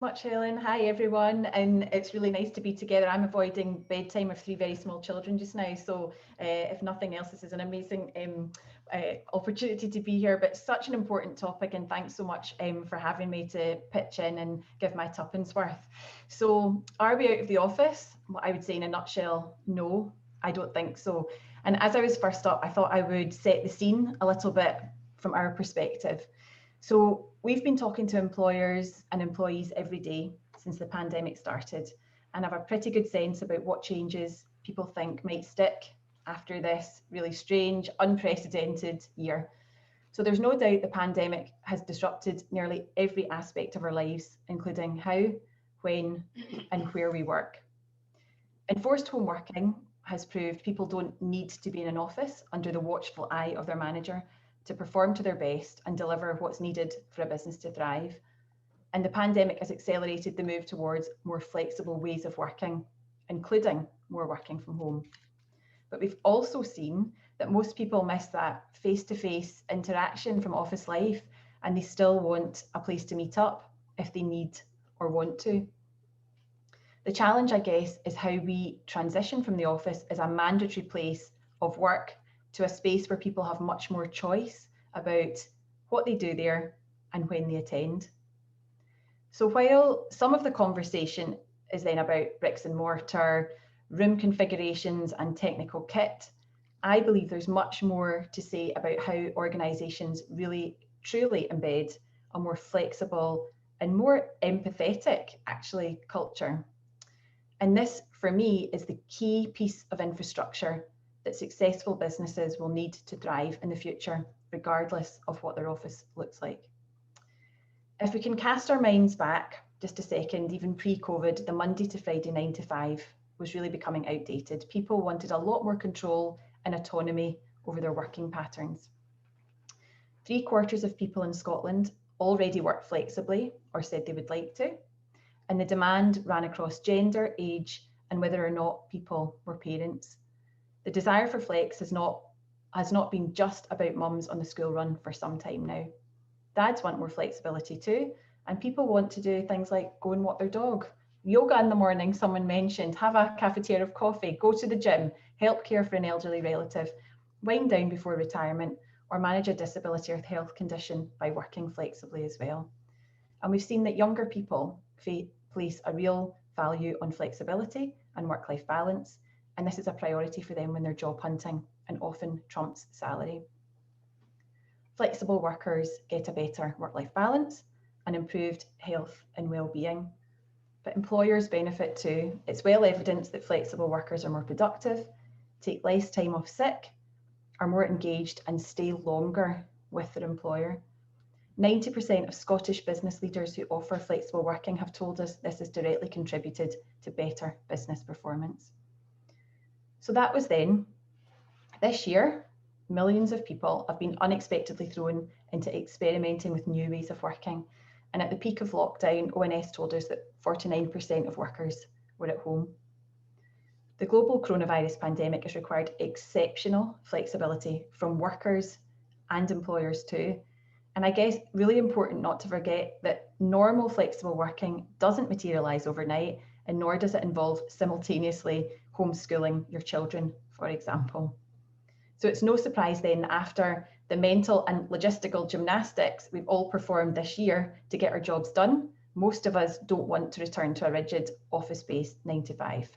Much, Helen. Hi, everyone. And it's really nice to be together. I'm avoiding bedtime of three very small children just now. So, if nothing else, this is an amazing opportunity to be here. But such an important topic. And thanks so much for having me to pitch in and give my tuppence worth. So, are we out of the office? Well, I would say in a nutshell, no, I don't think so. And as I was first up, I thought I would set the scene a little bit from our perspective. So we've been talking to employers and employees every day since the pandemic started and have a pretty good sense about what changes people think might stick after this really strange, unprecedented year. So there's no doubt the pandemic has disrupted nearly every aspect of our lives, including how, when, and where we work. Enforced home working has proved people don't need to be in an office under the watchful eye of their manager to perform to their best and deliver what's needed for a business to thrive. And the pandemic has accelerated the move towards more flexible ways of working, including more working from home. But we've also seen that most people miss that face to face interaction from office life, and they still want a place to meet up if they need or want to. The challenge, I guess, is how we transition from the office as a mandatory place of work to a space where people have much more choice about what they do there and when they attend. So while some of the conversation is then about bricks and mortar, room configurations and technical kit, I believe there's much more to say about how organisations really truly embed a more flexible and more empathetic, actually, culture. And this, for me, is the key piece of infrastructure that successful businesses will need to thrive in the future, regardless of what their office looks like. If we can cast our minds back just a second, even pre-COVID, the Monday to Friday 9 to 5 was really becoming outdated. People wanted a lot more control and autonomy over their working patterns. 3/4 of people in Scotland already work flexibly or said they would like to, and the demand ran across gender, age, and whether or not people were parents. The desire for flex has not been just about mums on the school run for some time now. Dads want more flexibility too, and people want to do things like go and walk their dog, yoga in the morning, someone mentioned, have a cafetiere of coffee, go to the gym, help care for an elderly relative, wind down before retirement, or manage a disability or health condition by working flexibly as well. And we've seen that younger people place a real value on flexibility and work-life balance, and this is a priority for them when they're job hunting and often trumps salary. Flexible workers get a better work-life balance and improved health and well-being. But employers benefit too. It's well evidenced that flexible workers are more productive, take less time off sick, are more engaged and stay longer with their employer. 90% of Scottish business leaders who offer flexible working have told us this has directly contributed to better business performance. So that was then. This year, millions of people have been unexpectedly thrown into experimenting with new ways of working. And at the peak of lockdown, ONS told us that 49% of workers were at home. The global coronavirus pandemic has required exceptional flexibility from workers and employers too. And I guess really important not to forget that normal flexible working doesn't materialise overnight, and nor does it involve simultaneously homeschooling your children, for example. So it's no surprise then that after the mental and logistical gymnastics we've all performed this year to get our jobs done, most of us don't want to return to a rigid office-based 9 to 5.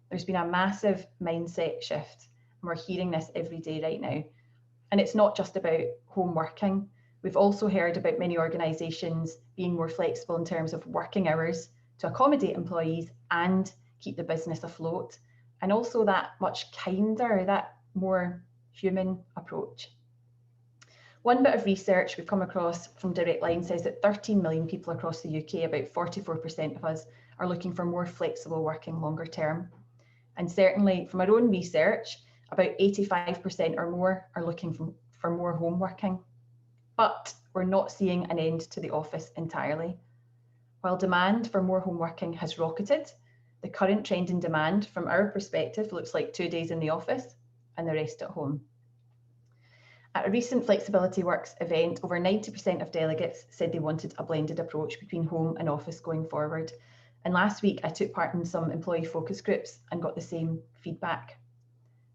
There's been a massive mindset shift, and we're hearing this every day right now. And it's not just about home working. We've also heard about many organisations being more flexible in terms of working hours to accommodate employees and keep the business afloat. And also that much kinder, that more human approach. One bit of research we've come across from Direct Line says that 13 million people across the UK, about 44% of us, are looking for more flexible working longer term. And certainly from our own research, about 85% or more are looking for more home working. But we're not seeing an end to the office entirely. While demand for more home working has rocketed, the current trend in demand from our perspective looks like 2 days in the office and the rest at home. At a recent Flexibility Works event, over 90% of delegates said they wanted a blended approach between home and office going forward. And last week, I took part in some employee focus groups and got the same feedback.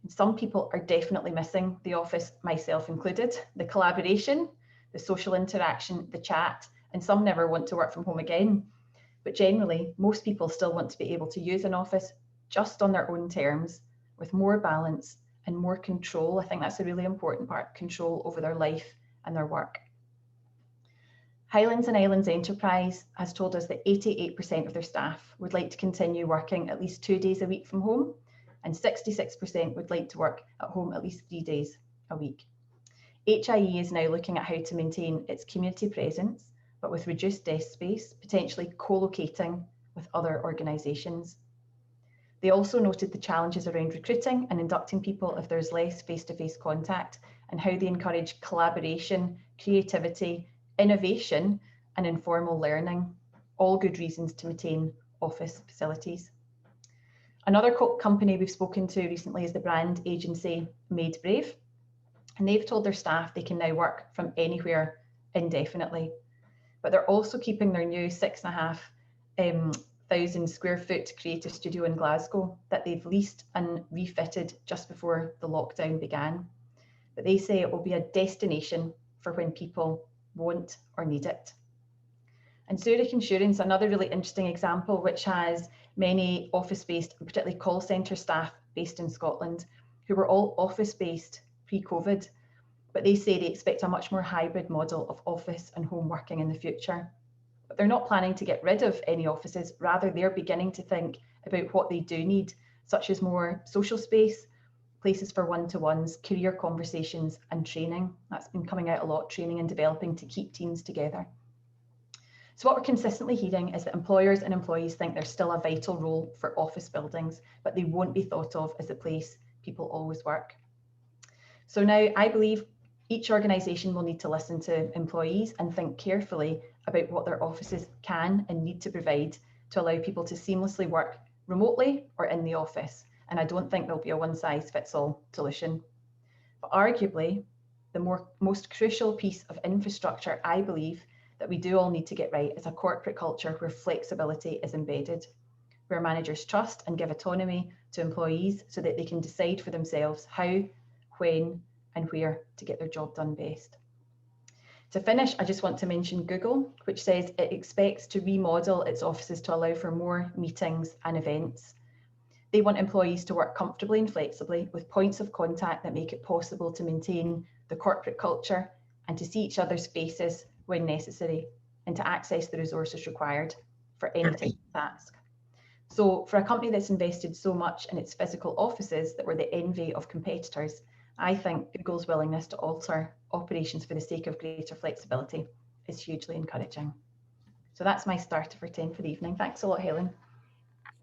And some people are definitely missing the office, myself included, the collaboration, the social interaction, the chat, and some never want to work from home again. But generally, most people still want to be able to use an office just on their own terms, with more balance and more control. I think that's a really important part, control over their life and their work. Highlands and Islands Enterprise has told us that 88% of their staff would like to continue working at least 2 days a week from home, and 66% would like to work at home at least 3 days a week. HIE is now looking at how to maintain its community presence, but with reduced desk space, potentially co-locating with other organisations. They also noted the challenges around recruiting and inducting people if there's less face-to-face contact, and how they encourage collaboration, creativity, innovation, and informal learning. All good reasons to maintain office facilities. Another company we've spoken to recently is the brand agency Made Brave, and they've told their staff they can now work from anywhere indefinitely. But they're also keeping their new 6,500 square foot creative studio in Glasgow that they've leased and refitted just before the lockdown began. But they say it will be a destination for when people want or need it. And Zurich Insurance, another really interesting example, which has many office-based, particularly call centre staff based in Scotland, who were all office-based pre-COVID, but they say they expect a much more hybrid model of office and home working in the future. But they're not planning to get rid of any offices, rather they're beginning to think about what they do need, such as more social space, places for one-to-ones, career conversations and training. That's been coming out a lot, training and developing to keep teams together. So what we're consistently hearing is that employers and employees think there's still a vital role for office buildings, but they won't be thought of as the place people always work. So now I believe each organisation will need to listen to employees and think carefully about what their offices can and need to provide to allow people to seamlessly work remotely or in the office. And I don't think there'll be a one-size-fits-all solution. But arguably, the most crucial piece of infrastructure, I believe, that we do all need to get right is a corporate culture where flexibility is embedded, where managers trust and give autonomy to employees so that they can decide for themselves how, when, and where to get their job done best. To finish, I just want to mention Google, which says it expects to remodel its offices to allow for more meetings and events. They want employees to work comfortably and flexibly with points of contact that make it possible to maintain the corporate culture and to see each other's faces when necessary and to access the resources required for any type of task. So for a company that's invested so much in its physical offices that were the envy of competitors, I think Google's willingness to alter operations for the sake of greater flexibility is hugely encouraging. So that's my starter for 10 for the evening. Thanks a lot, Helen.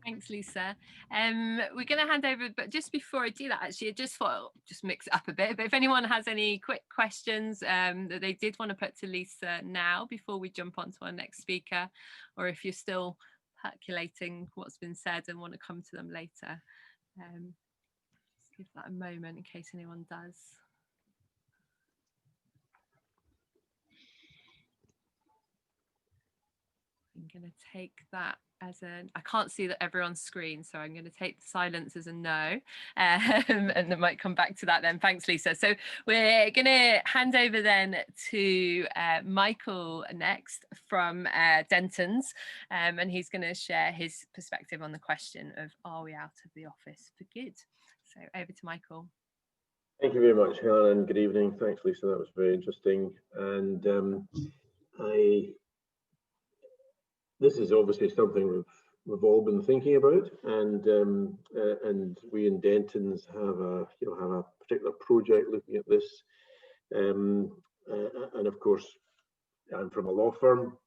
Thanks, Lisa. We're going to hand over, but just before I do that, actually, I just thought I'll just mix it up a bit. But if anyone has any quick questions that they did want to put to Lisa now before we jump on to our next speaker, or if you're still percolating what's been said and want to come to them later, just give that a moment in case anyone does. I'm going to take that as I can't see that everyone's screen, so I'm going to take the silence as a no, and then might come back to that then. Thanks, Lisa. So we're going to hand over then to Michael next from Denton's, and he's going to share his perspective on the question of, are we out of the office for good? So over to Michael. Thank you very much, Helen, and good evening. Thanks, Lisa. That was very interesting. And this is obviously something we've all been thinking about, and we in Denton's have a particular project looking at this. And of course, I'm from a law firm.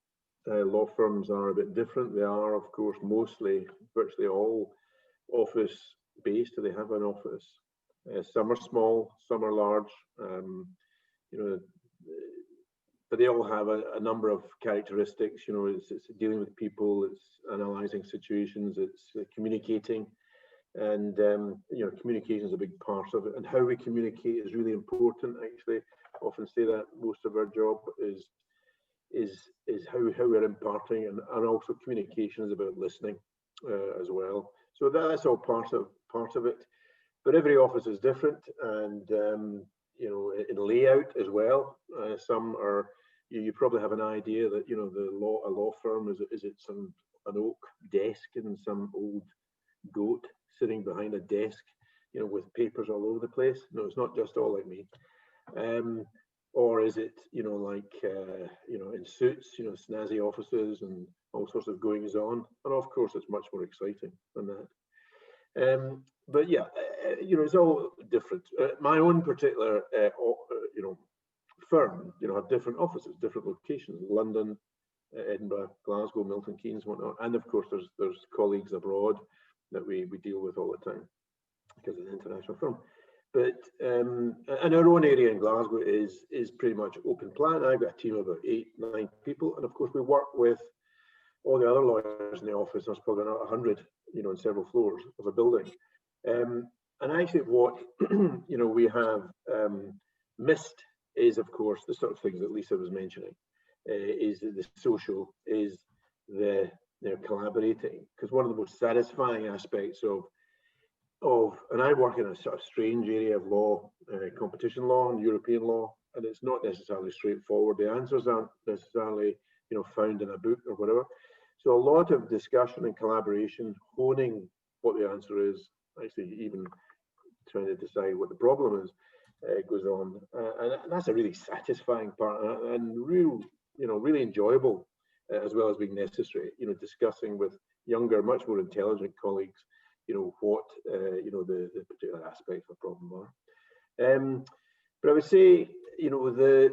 Law firms are a bit different. They are, of course, virtually all office based. They have an office. Some are small, some are large. But they all have a number of characteristics. It's dealing with people, it's analysing situations, it's communicating. And you know, communication is a big part of it, and how we communicate is really important. Actually, I often say that most of our job is how we're imparting, and also communication is about listening as well. So that's all part of it. But every office is different, and you know, in layout as well. Some are, you probably have an idea that, you know, a law firm is it an oak desk and some old goat sitting behind a desk, you know, with papers all over the place. No, it's not just all like me. Or is it, you know, like you know, in suits, you know, snazzy offices and all sorts of goings on? And of course, it's much more exciting than that. But yeah, you know, it's all different. My own particular, you know, firm, you know, have different offices, different locations: London, Edinburgh, Glasgow, Milton Keynes, whatnot. And of course, there's colleagues abroad that we deal with all the time because it's an international firm. But and our own area in Glasgow is pretty much open plan. I've got a team of about 8-9 people, and of course we work with all the other lawyers in the office. There's probably not 100, you know, in several floors of a building. And actually, what you know, we have missed is, of course, the sort of things that Lisa was mentioning. Is the social, is the, you know, collaborating, because one of the most satisfying aspects of, and I work in a sort of strange area of law, competition law and European law, and it's not necessarily straightforward. The answers aren't necessarily, you know, found in a book or whatever. So a lot of discussion and collaboration, honing what the answer is, actually even trying to decide what the problem is, goes on, and that's a really satisfying part, and real, you know, really enjoyable, as well as being necessary. You know, discussing with younger, much more intelligent colleagues, you know, what you know, the particular aspects of the problem are. But I would say, you know,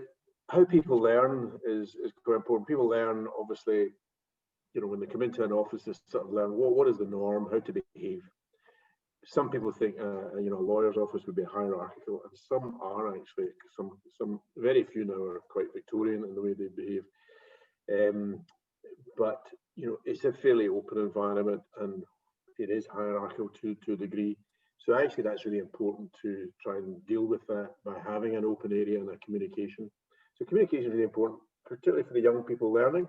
how people learn is quite important. People learn, obviously, you know, when they come into an office, to sort of learn what is the norm, how to behave. Some people think, you know, a lawyer's office would be hierarchical, and some are actually. Some very few now are quite Victorian in the way they behave. But you know, it's a fairly open environment, and it is hierarchical to a degree. So actually, that's really important to try and deal with that by having an open area and a communication. So communication is really important, particularly for the young people learning,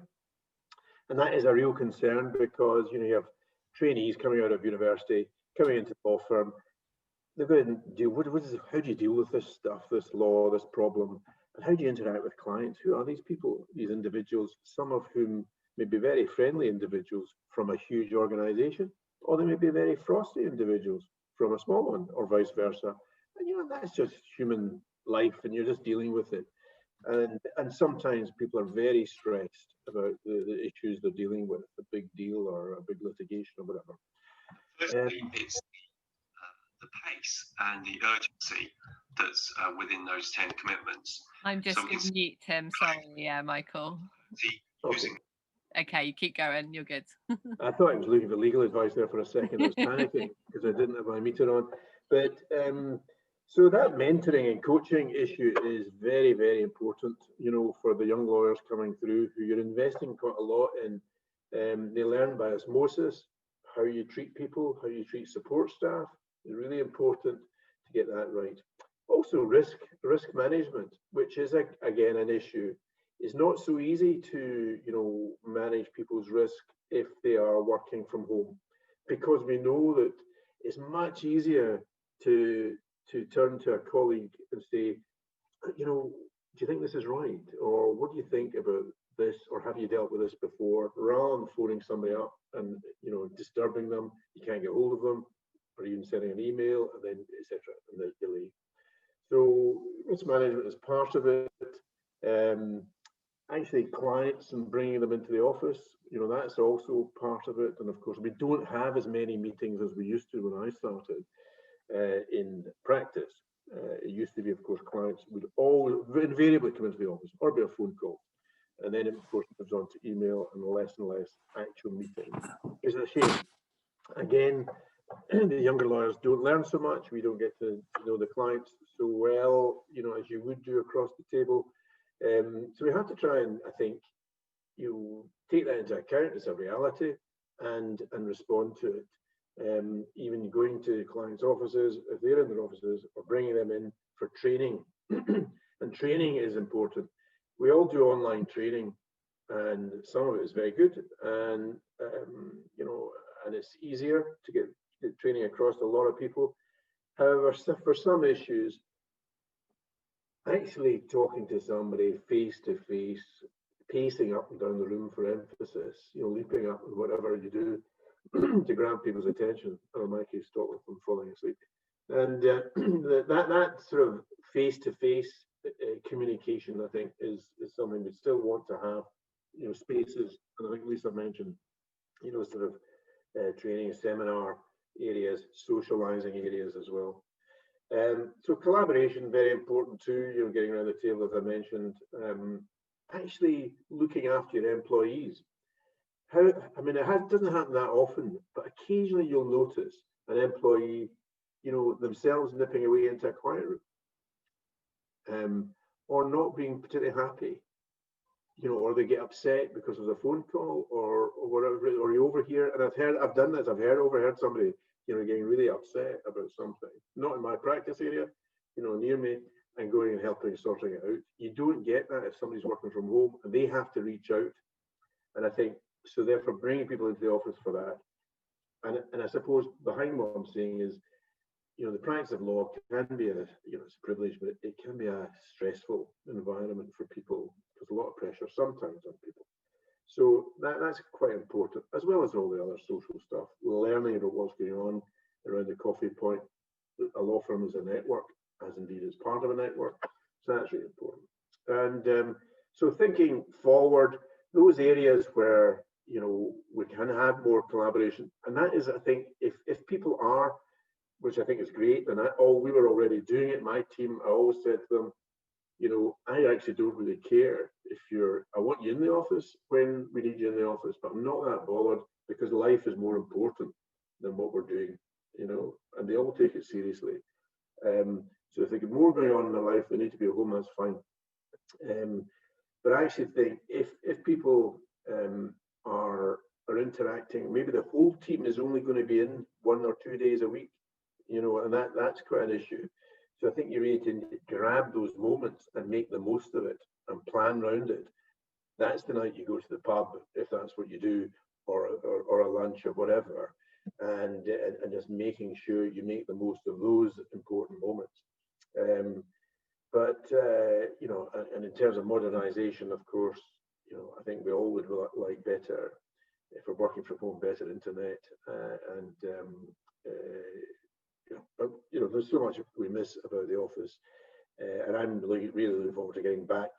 and that is a real concern, because, you know, you have trainees coming out of university, coming into the law firm. They're going to deal. How do you deal with this stuff, this law, this problem, and how do you interact with clients? Who are these people, these individuals? Some of whom may be very friendly individuals from a huge organisation, or they may be very frosty individuals from a small one, or vice versa. And you know, that's just human life, and you're just dealing with it. And sometimes people are very stressed about the issues they're dealing with, a big deal or a big litigation or whatever. Firstly, it's the pace and the urgency that's within those 10 commitments. I'm just going to mute him. Sorry, yeah, Michael. Okay. Okay, you keep going. You're good. I thought I was looking for legal advice there for a second. I was panicking because I didn't have my meter on. But so that mentoring and coaching issue is very, very important, you know, for the young lawyers coming through, who you're investing quite a lot in. They learn by osmosis how you treat people, how you treat support staff. It's really important to get that right. Also, risk management, which is again an issue. It's not so easy to, you know, manage people's risk if they are working from home, because we know that it's much easier to turn to a colleague and say, you know, do you think this is right, or what do you think about this, or have you dealt with this before, rather than phoning somebody up and, you know, disturbing them. You can't get hold of them, or even sending an email, and then etc. and the delay. So risk management is part of it. Actually, clients and bringing them into the office, you know, that's also part of it. And of course, we don't have as many meetings as we used to when I started in practice. It used to be, of course, clients would all invariably come into the office or be a phone call. And then it, of course, moves on to email and less actual meetings. It's a shame. Again, the younger lawyers don't learn so much. We don't get to know the clients so well, you know, as you would do across the table. So we have to try and, I think, you take that into account as a reality and respond to it. even going to clients' offices, if they're in their offices, or bringing them in for training. And training is important. We all do online training, and some of it is very good, and you know, and it's easier to get training across to a lot of people. However, for some issues, actually talking to somebody face to face, pacing up and down the room for emphasis, you know, leaping up and whatever you do to grab people's attention, or in my case, stop them from falling asleep. And that sort of face to face communication, I think, is something we still want to have. You know, spaces, and I think Lisa mentioned, you know, sort of training, seminar areas, socializing areas as well. So collaboration, very important too, you know, getting around the table, as I mentioned. Actually looking after your employees. I mean, it doesn't happen that often, but occasionally you'll notice an employee, you know, themselves nipping away into a quiet room, or not being particularly happy, you know, or they get upset because of a phone call or whatever, or you overhear. And I've done this. I've overheard somebody, you know, getting really upset about something, not in my practice area, you know, near me, and going and helping sorting it out. You don't get that if somebody's working from home and they have to reach out. And I think, so therefore bringing people into the office for that. And I suppose behind what I'm saying is, you know, the practice of law can be you know, it's a privilege, but it can be a stressful environment for people. There's a lot of pressure sometimes on people. So that's quite important, as well as all the other social stuff. Learning about what's going on around the coffee point. A law firm is a network, as indeed is part of a network. So that's really important. And so thinking forward, those areas where, you know, we can have more collaboration, and that is, I think, if people are, which I think is great, and we were already doing it. My team, I always said to them, you know, I actually don't really care if I want you in the office when we need you in the office, but I'm not that bothered, because life is more important than what we're doing, you know, and they all take it seriously. So if they get more going on in their life, they need to be at home, that's fine. But I actually think if people are interacting, maybe the whole team is only going to be in 1 or 2 days a week, you know, and that's quite an issue. So I think you really need to grab those moments and make the most of it and plan around it. That's the night you go to the pub, if that's what you do, or a lunch or whatever, and just making sure you make the most of those important moments. But you know, and in terms of modernization, of course, you know, I think we all would like better, if we're working from home, better internet, and you know, there's so much we miss about the office, and I'm really looking forward to getting back.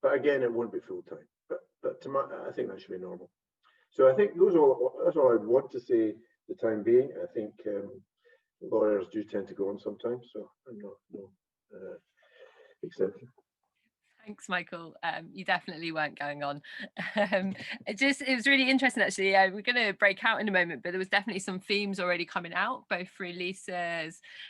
But again, it won't be full time. But I think that should be normal. So I think that's all I'd want to say. The time being, I think lawyers do tend to go on sometimes, so I'm not no exception. Thanks, Michael. You definitely weren't going on. It was really interesting, actually. We're going to break out in a moment, but there was definitely some themes already coming out, both through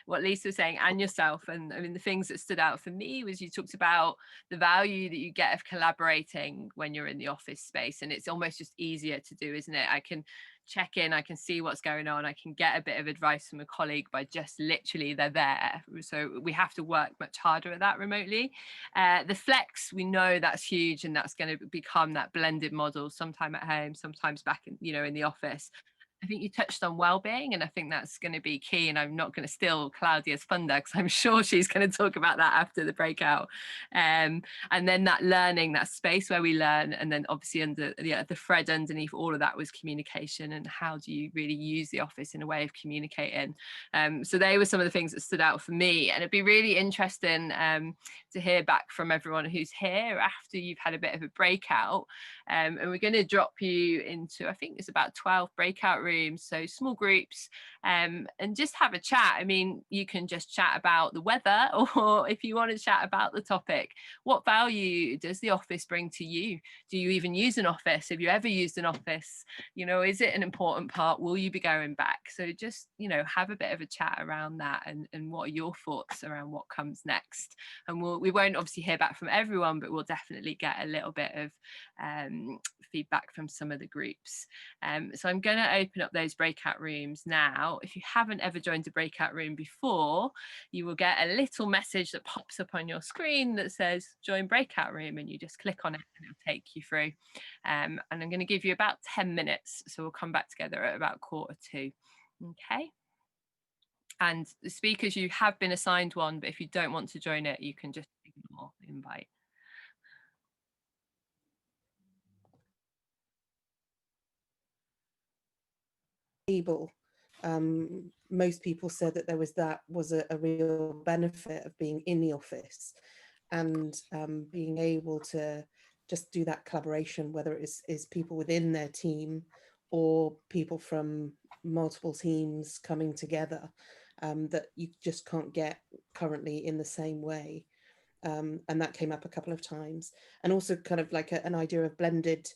what Lisa was saying, and yourself. And I mean, the things that stood out for me was you talked about the value that you get of collaborating when you're in the office space, and it's almost just easier to do, isn't it? I can check in, I can see what's going on, I can get a bit of advice from a colleague by just literally they're there. So we have to work much harder at that remotely. The flex, we know that's huge, and that's going to become that blended model, sometime at home, sometimes back in, you know, in the office. I think you touched on well-being, and I think that's going to be key. And I'm not going to steal Claudia's thunder, because I'm sure she's going to talk about that after the breakout. And then that learning, that space where we learn, and then obviously under the thread underneath all of that was communication, and how do you really use the office in a way of communicating. So they were some of the things that stood out for me, and it'd be really interesting to hear back from everyone who's here after you've had a bit of a breakout. And we're going to drop you into, I think it's about 12 breakout rooms, so small groups, and just have a chat. I mean, you can just chat about the weather, or if you want to chat about the topic, what value does the office bring to you? Do you even use an office? Have you ever used an office? You know, is it an important part? Will you be going back? So just, you know, have a bit of a chat around that, and what are your thoughts around what comes next. And we won't obviously hear back from everyone, but we'll definitely get a little bit of feedback from some of the groups. So I'm going to open open up those breakout rooms now. If you haven't ever joined a breakout room before, you will get a little message that pops up on your screen that says join breakout room, and you just click on it and it'll take you through. And I'm going to give you about 10 minutes, so we'll come back together at about 1:45. Okay. And the speakers, you have been assigned one, but if you don't want to join it, you can just ignore the invite. Most people said that that was a real benefit of being in the office and being able to just do that collaboration, whether it is people within their team or people from multiple teams coming together, that you just can't get currently in the same way. And that came up a couple of times. And also kind of like an idea of blended,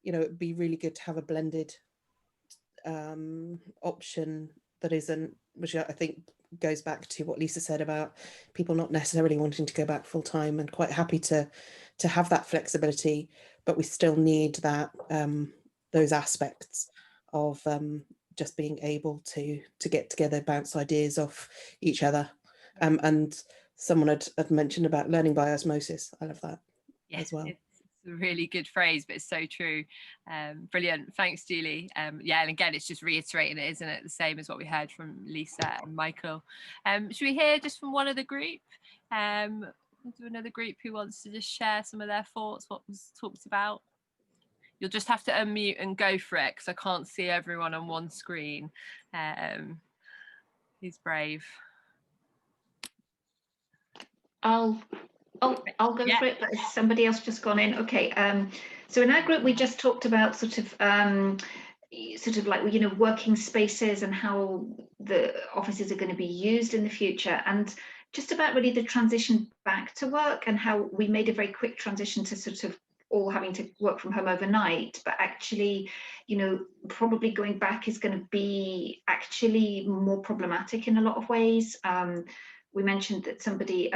it'd be really good to have a blended option that isn't, which I think goes back to what Lisa said about people not necessarily wanting to go back full time, and quite happy to have that flexibility, but we still need that those aspects of just being able to get together, bounce ideas off each other. And someone had mentioned about learning by osmosis. I love that as well. A really good phrase, but it's so true. Brilliant, thanks Julie. Yeah, and again it's just reiterating it, isn't it, the same as what we heard from Lisa and Michael. Should we hear just from one of the group, we'll do another group who wants to just share some of their thoughts, what was talked about? You'll just have to unmute and go for it, because I can't see everyone on one screen. Who's brave? I'll go for it, but has somebody else just gone in? Okay. So in our group, we just talked about sort of like, working spaces and how the offices are going to be used in the future, and just about really the transition back to work, and how we made a very quick transition to sort of all having to work from home overnight, but actually, probably going back is going to be actually more problematic in a lot of ways. We mentioned that somebody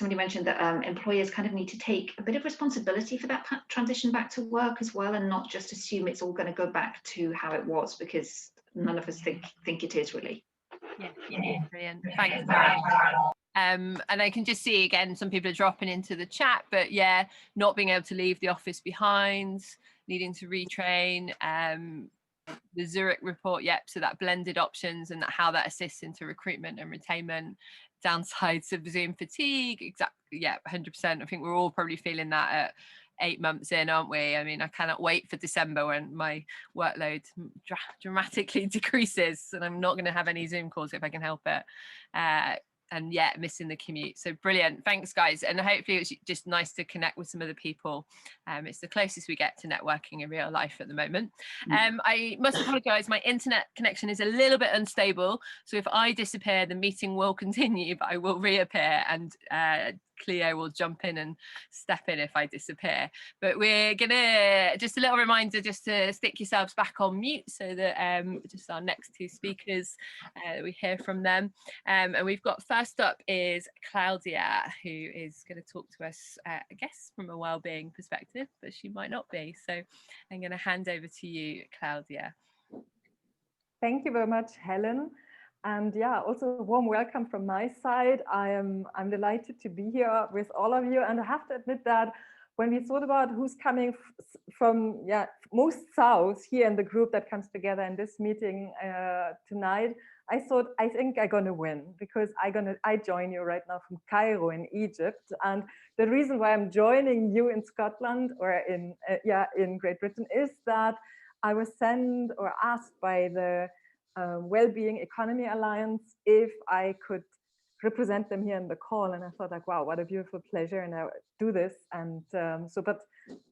mentioned that employers kind of need to take a bit of responsibility for that transition back to work as well, and not just assume it's all going to go back to how it was, because none of us think it is really. Yeah, brilliant. Thanks. And I can just see again, some people are dropping into the chat, but yeah, not being able to leave the office behind, needing to retrain. The Zurich report, so that blended options and how that assists into recruitment and retainment. Downsides of Zoom fatigue, exactly, 100%. I think we're all probably feeling that at 8 months in, aren't we? I mean, I cannot wait for December when my workload dramatically decreases and I'm not going to have any Zoom calls if I can help it. And missing the commute. So brilliant, thanks guys, and hopefully it's just nice to connect with some other people. It's the closest we get to networking in real life at the moment. I must apologize, my internet connection is a little bit unstable, so if I disappear the meeting will continue, but I will reappear, and Cleo will jump in and step in if I disappear. But we're gonna, just a little reminder just to stick yourselves back on mute, so that just our next two speakers, we hear from them. And we've got, first up is Claudia, who is going to talk to us, I guess from a wellbeing perspective, but she might not be. So I'm going to hand over to you, Claudia. Thank you very much, Helen. And also a warm welcome from my side. I'm delighted to be here with all of you. And I have to admit that when we thought about who's coming from most south here in the group that comes together in this meeting tonight, I thought, I think I'm gonna win, because I join you right now from Cairo in Egypt. And the reason why I'm joining you in Scotland or in Great Britain is that I was sent or asked by the Wellbeing Economy Alliance if I could represent them here in the call, and I thought, like, wow, what a beautiful pleasure, and I do this. And but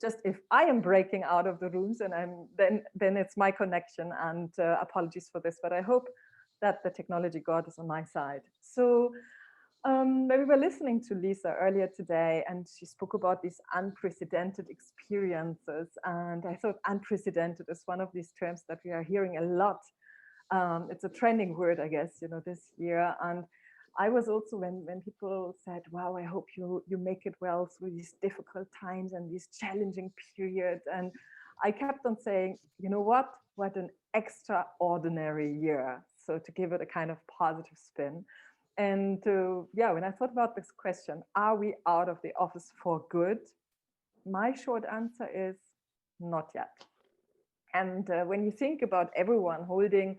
just if I am breaking out of the rooms, and then it's my connection, and apologies for this, but I hope that the technology god is on my side. So we were listening to Lisa earlier today, and she spoke about these unprecedented experiences, and I thought unprecedented is one of these terms that we are hearing a lot. It's a trending word, I guess, this year. And I was also, when people said, wow, I hope you make it well through these difficult times and these challenging periods. And I kept on saying, you know what an extraordinary year. So to give it a kind of positive spin. And yeah, when I thought about this question, are we out of the office for good? My short answer is not yet. And when you think about everyone holding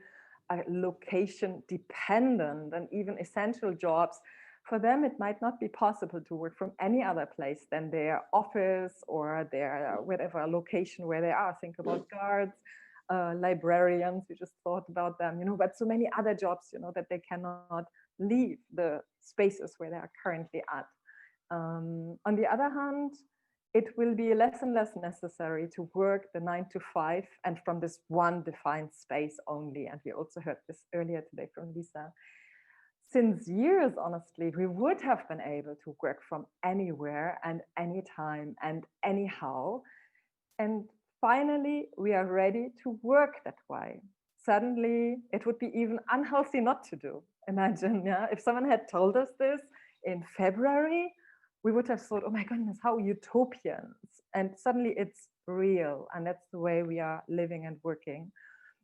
a location dependent and even essential jobs, for them, it might not be possible to work from any other place than their office or their whatever location where they are. Think about guards, librarians, we just thought about them, but so many other jobs, that they cannot leave the spaces where they are currently at. On the other hand, it will be less and less necessary to work the 9 to 5 and from this one defined space only. And we also heard this earlier today from Lisa. Since years, honestly, we would have been able to work from anywhere and anytime and anyhow. And finally, we are ready to work that way. Suddenly, it would be even unhealthy not to do. Imagine, yeah, if someone had told us this in February, we would have thought, oh my goodness, how utopians. And suddenly it's real. And that's the way we are living and working.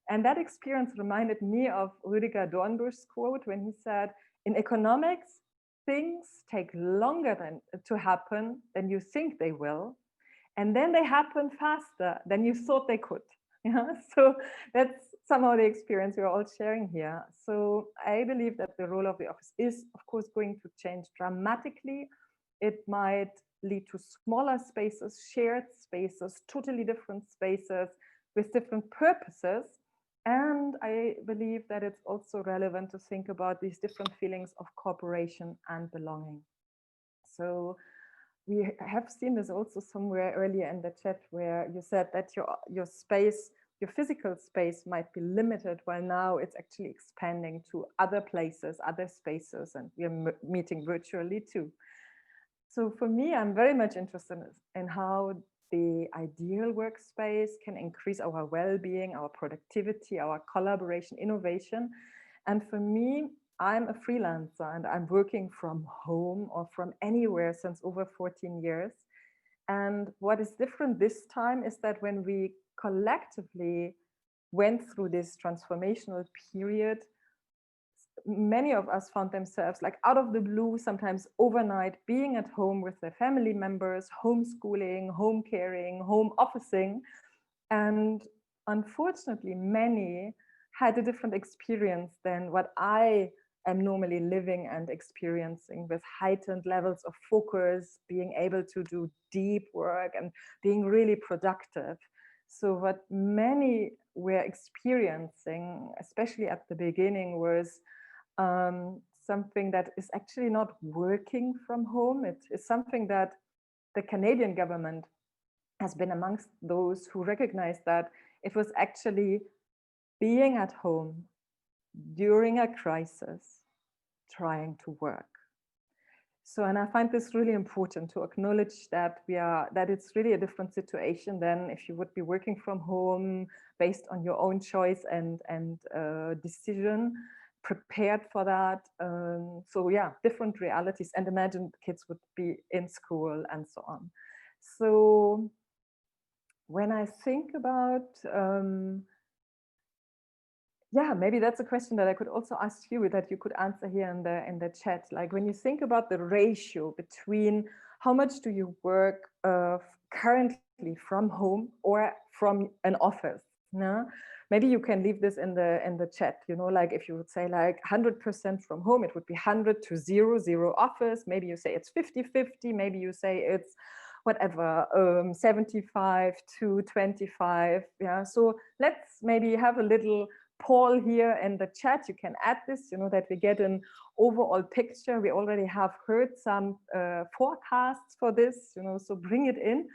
And that experience reminded me of Rüdiger Dornbusch's quote when he said, in economics, things take longer to happen than you think they will. And then they happen faster than you thought they could. Yeah? So that's somehow the experience we're all sharing here. So I believe that the role of the office is, of course, going to change dramatically. It might lead to smaller spaces, shared spaces, totally different spaces with different purposes. And I believe that it's also relevant to think about these different feelings of cooperation and belonging. So we have seen this also somewhere earlier in the chat where you said that your space, your physical space might be limited, while now it's actually expanding to other places, other spaces, and we're meeting virtually too. So for me, I'm very much interested in how the ideal workspace can increase our well-being, our productivity, our collaboration, innovation. And for me, I'm a freelancer and I'm working from home or from anywhere since over 14 years. And what is different this time is that when we collectively went through this transformational period, many of us found themselves like out of the blue, sometimes overnight, being at home with their family members, homeschooling, home caring, home officing. And unfortunately, many had a different experience than what I am normally living and experiencing, with heightened levels of focus, being able to do deep work and being really productive. So what many were experiencing, especially at the beginning, was something that is actually not working from home. It is something that the Canadian government has been amongst those who recognized that it was actually being at home during a crisis, trying to work. So, and I find this really important to acknowledge that that it's really a different situation than if you would be working from home based on your own choice and decision, prepared for that. So yeah, different realities, and imagine kids would be in school and so on. So when I think about, yeah, maybe that's a question that I could also ask you that you could answer here in the chat. Like when you think about the ratio between how much do you work currently from home or from an office? No? Maybe you can leave this in the chat, like if you would say like 100% from home, it would be 100 to 0 office. Maybe you say it's 50-50. Maybe you say it's whatever, 75 to 25. Yeah. So let's maybe have a little poll here in the chat. You can add this, that we get an overall picture. We already have heard some forecasts for this, so bring it in.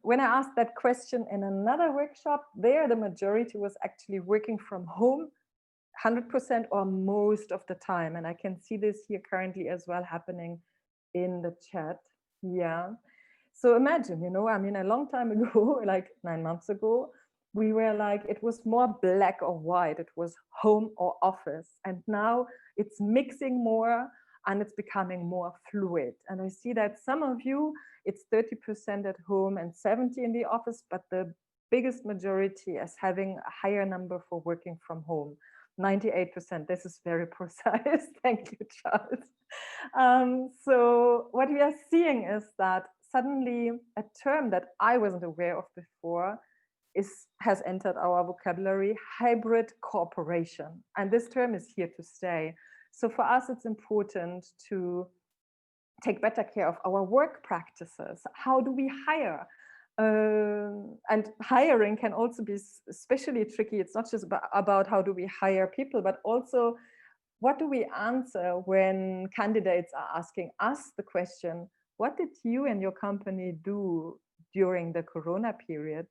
When I asked that question in another workshop, there the majority was actually working from home 100% or most of the time. And I can see this here currently as well happening in the chat. Yeah. So imagine, I mean, a long time ago, like 9 months ago, we were like, it was more black or white. It was home or office. And now it's mixing more and it's becoming more fluid. And I see that some of you, it's 30% at home and 70 in the office, but the biggest majority as having a higher number for working from home. 98%. This is very precise. Thank you, Charles. So what we are seeing is that suddenly a term that I wasn't aware of before has entered our vocabulary: hybrid cooperation. And this term is here to stay. So for us, it's important to take better care of our work practices. How do we hire? And hiring can also be especially tricky. It's not just about how do we hire people, but also what do we answer when candidates are asking us the question, what did you and your company do during the Corona period?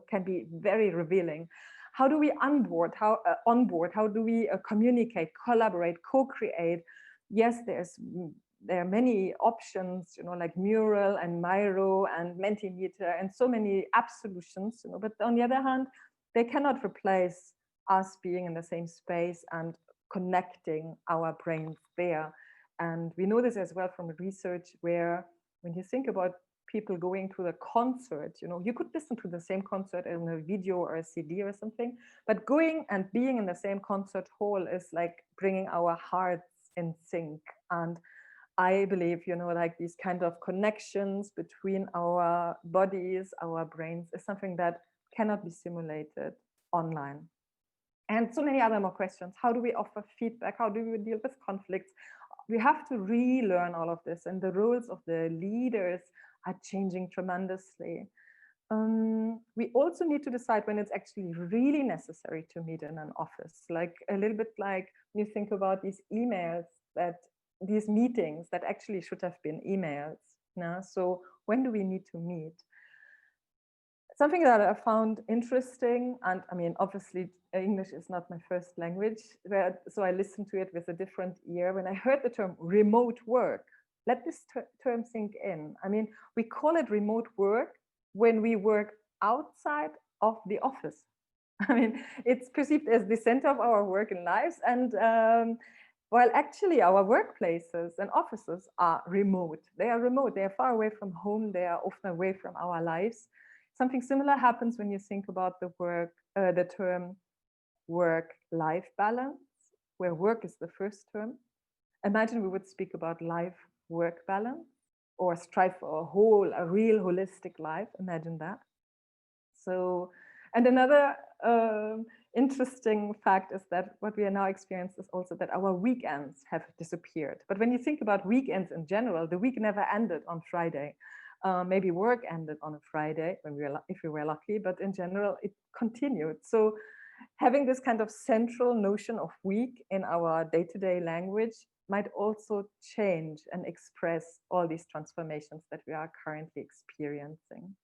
Can be very revealing. How do we onboard? How do we communicate, collaborate, co-create? Yes, there are many options, like Mural and Miro and Mentimeter and so many app solutions, but on the other hand, they cannot replace us being in the same space and connecting our brains there. And we know this as well from research, where when you think about people going to the concert, you could listen to the same concert in a video or a CD or something, but going and being in the same concert hall is like bringing our hearts in sync. And I believe, like these kind of connections between our bodies, our brains is something that cannot be simulated online. And so many other more questions. How do we offer feedback? How do we deal with conflicts? We have to relearn all of this, and the roles of the leaders are changing tremendously. We also need to decide when it's actually really necessary to meet in an office, like a little bit like you think about these emails, these meetings that actually should have been emails. So when do we need to meet? Something that I found interesting, and I mean, obviously English is not my first language, so I listened to it with a different ear. When I heard the term remote work, let this term sink in. I mean, we call it remote work when we work outside of the office. I mean, it's perceived as the center of our work and lives. And while actually our workplaces and offices are remote, they are far away from home, they are often away from our lives. Something similar happens when you think about the term work-life balance, where work is the first term. Imagine we would speak about life-work balance, or strive for a real holistic life. Imagine that. So, and another interesting fact is that what we are now experiencing is also that our weekends have disappeared. But when you think about weekends in general, the week never ended on Friday. Maybe work ended on a Friday if we were lucky, but in general, it continued. So having this kind of central notion of week in our day-to-day language might also change and express all these transformations that we are currently experiencing.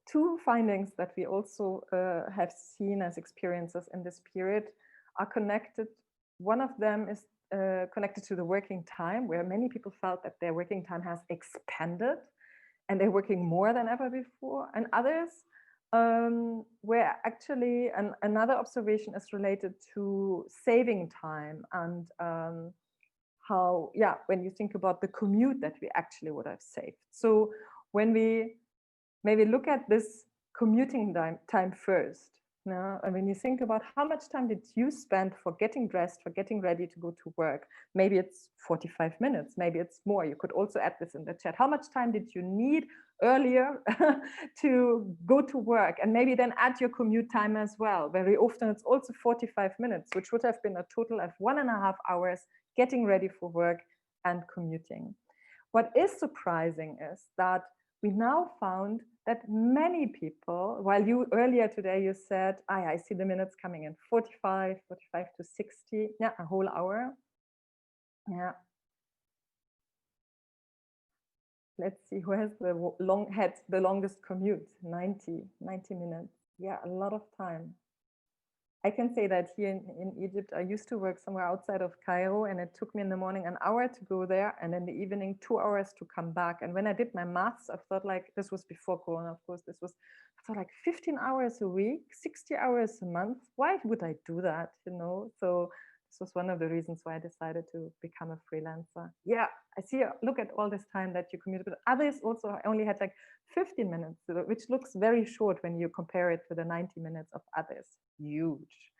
Two findings that we also have seen as experiences in this period are connected. One of them is connected to the working time, where many people felt that their working time has expanded and they're working more than ever before. And others where actually another observation is related to saving time and how, when you think about the commute that we actually would have saved. So when we maybe look at this commuting time first, and when you think about how much time did you spend for getting dressed, for getting ready to go to work, maybe it's 45 minutes, maybe it's more. You could also add this in the chat. How much time did you need earlier to go to work? And maybe then add your commute time as well. Very often it's also 45 minutes, which would have been a total of 1.5 hours getting ready for work and commuting. What is surprising is that we now found that many people, while you earlier today you said, I see the minutes coming in 45 to 60, a whole hour. Let's see who has the longest commute, 90 minutes. A lot of time. I can say that here in Egypt, I used to work somewhere outside of Cairo, and it took me in the morning an hour to go there, and in the evening 2 hours to come back. And when I did my maths, I thought like, this was before Corona, of course, I thought like 15 hours a week, 60 hours a month. Why would I do that? So This was one of the reasons why I decided to become a freelancer. Yeah, I see, look at all this time that you commuted, but others also only had like 15 minutes, which looks very short when you compare it to the 90 minutes of others. Huge.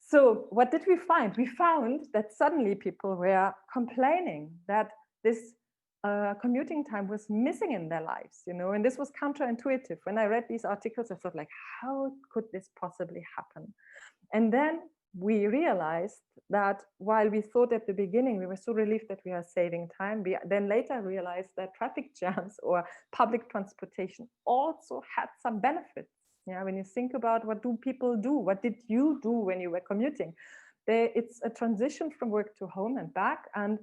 So what did we find? We found that suddenly people were complaining that this commuting time was missing in their lives, you know, and this was counterintuitive. When I read these articles, I thought like, how could this possibly happen? And then we realized that while we thought at the beginning, we were so relieved that we are saving time, we then later realized that traffic jams or public transportation also had some benefits. Yeah, when you think about what do people do, what did you do when you were commuting? It's a transition from work to home and back, and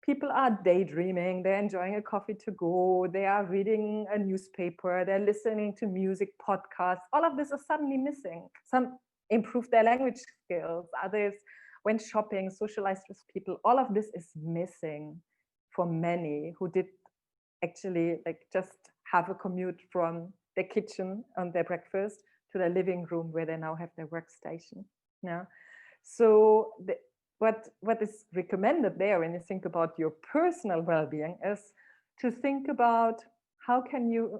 people are daydreaming, they're enjoying a coffee to go, they are reading a newspaper, they're listening to music, podcasts. All of this is suddenly missing. Some improved their language skills, others went shopping, socialized with people. All of this is missing for many who did actually like just have a commute from their kitchen on their breakfast to their living room where they now have their workstation. Yeah. So what is recommended there when you think about your personal well-being is to think about how can you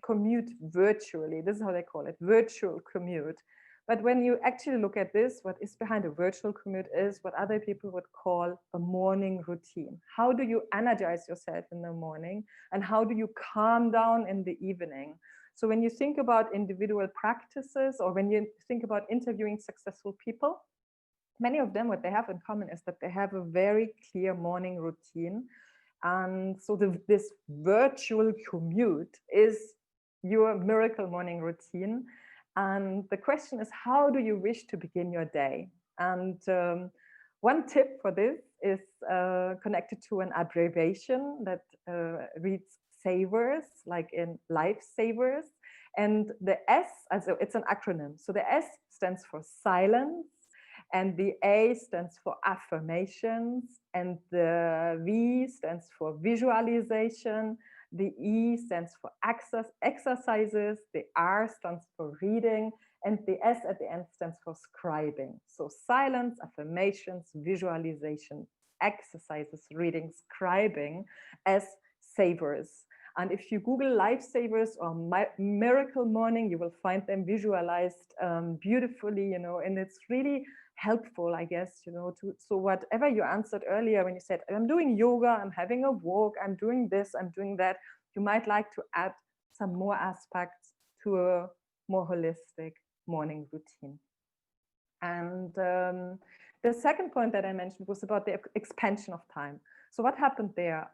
commute virtually. This is how they call it, virtual commute. But when you actually look at this, what is behind a virtual commute is what other people would call a morning routine. How do you energize yourself in the morning, and how do you calm down in the evening? So when you think about individual practices, or when you think about interviewing successful people, many of them, what they have in common is that they have a very clear morning routine. And so this virtual commute is your miracle morning routine. And the question is, how do you wish to begin your day? And one tip for this is connected to an abbreviation that reads savers, like in lifesavers. And the S, also it's an acronym. So the S stands for silence, and the A stands for affirmations, and the V stands for visualization, the E stands for exercises, the R stands for reading, and the S at the end stands for scribing. So silence, affirmations, visualization, exercises, reading, scribing as savers. And if you Google lifesavers or miracle morning, you will find them visualized beautifully, you know, and it's really helpful, I guess, you know, so whatever you answered earlier when you said, I'm doing yoga, I'm having a walk, I'm doing this, I'm doing that, you might like to add some more aspects to a more holistic morning routine. And the second point that I mentioned was about the expansion of time. So what happened there?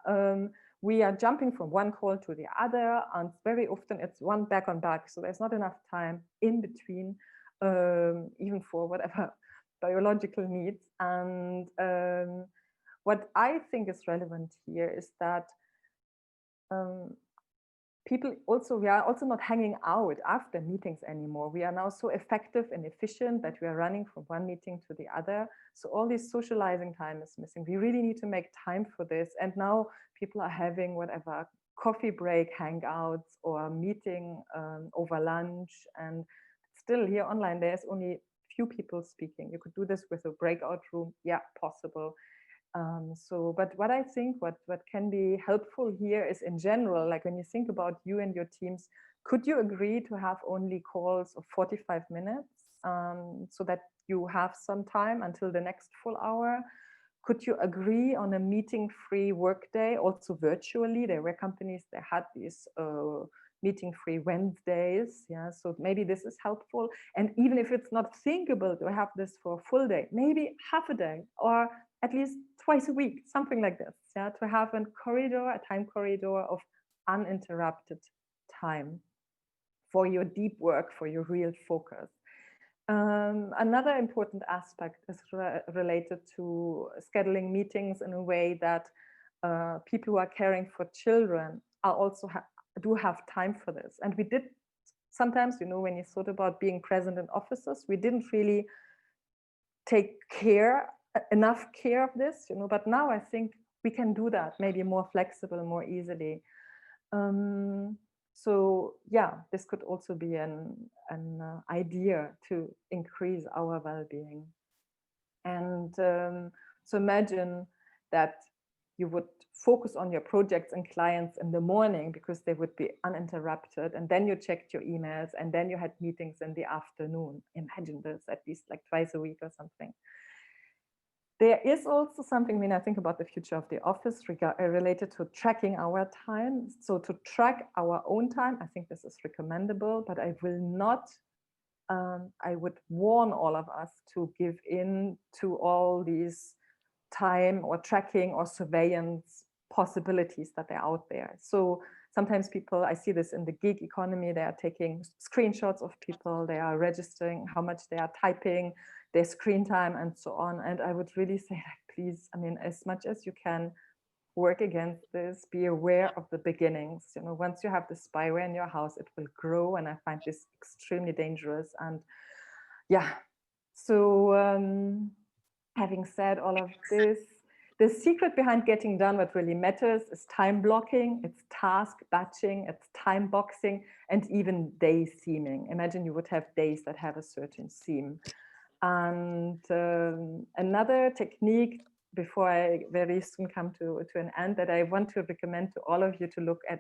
We are jumping from one call to the other, and very often it's one back on back. So there's not enough time in between, even for whatever biological needs. And what I think is relevant here is that we are also not hanging out after meetings anymore. We are now so effective and efficient that we are running from one meeting to the other. So all this socializing time is missing. We really need to make time for this. And now people are having whatever coffee break hangouts or meeting over lunch. And still here online, there's only few people speaking. You could do this with a breakout room. Yeah, possible. But what I think what can be helpful here is in general, like when you think about you and your teams, could you agree to have only calls of 45 minutes so that you have some time until the next full hour? Could you agree on a meeting-free workday, also virtually? There were companies that had these meeting-free Wednesdays. Yeah, so maybe this is helpful. And even if it's not thinkable to have this for a full day, maybe half a day or at least twice a week, something like this. Yeah, to have a time corridor of uninterrupted time for your deep work, for your real focus. Another important aspect is related to scheduling meetings in a way that people who are caring for children are also do have time for this. And we did sometimes, you know, when you thought about being present in offices, we didn't really take enough care of this, you know, but now I think we can do that maybe more flexible, more easily. So yeah, this could also be an idea to increase our well-being. And so imagine that you would focus on your projects and clients in the morning because they would be uninterrupted, and then you checked your emails, and then you had meetings in the afternoon. Imagine this at least like twice a week or something. There is also something when I think about the future of the office related to tracking our time. So to track our own time, I think this is recommendable, but I will not, I would warn all of us to give in to all these time or tracking or surveillance possibilities that are out there. So sometimes people, I see this in the gig economy, they are taking screenshots of people, they are registering how much they are typing, their screen time and so on. And I would really say, like, please, I mean, as much as you can, work against this, be aware of the beginnings. You know, once you have the spyware in your house, it will grow, and I find this extremely dangerous. And yeah, so having said all of this, the secret behind getting done what really matters is time blocking, it's task batching, it's time boxing, and even day theming. Imagine you would have days that have a certain theme. And another technique, before I very soon come to an end, that I want to recommend to all of you to look at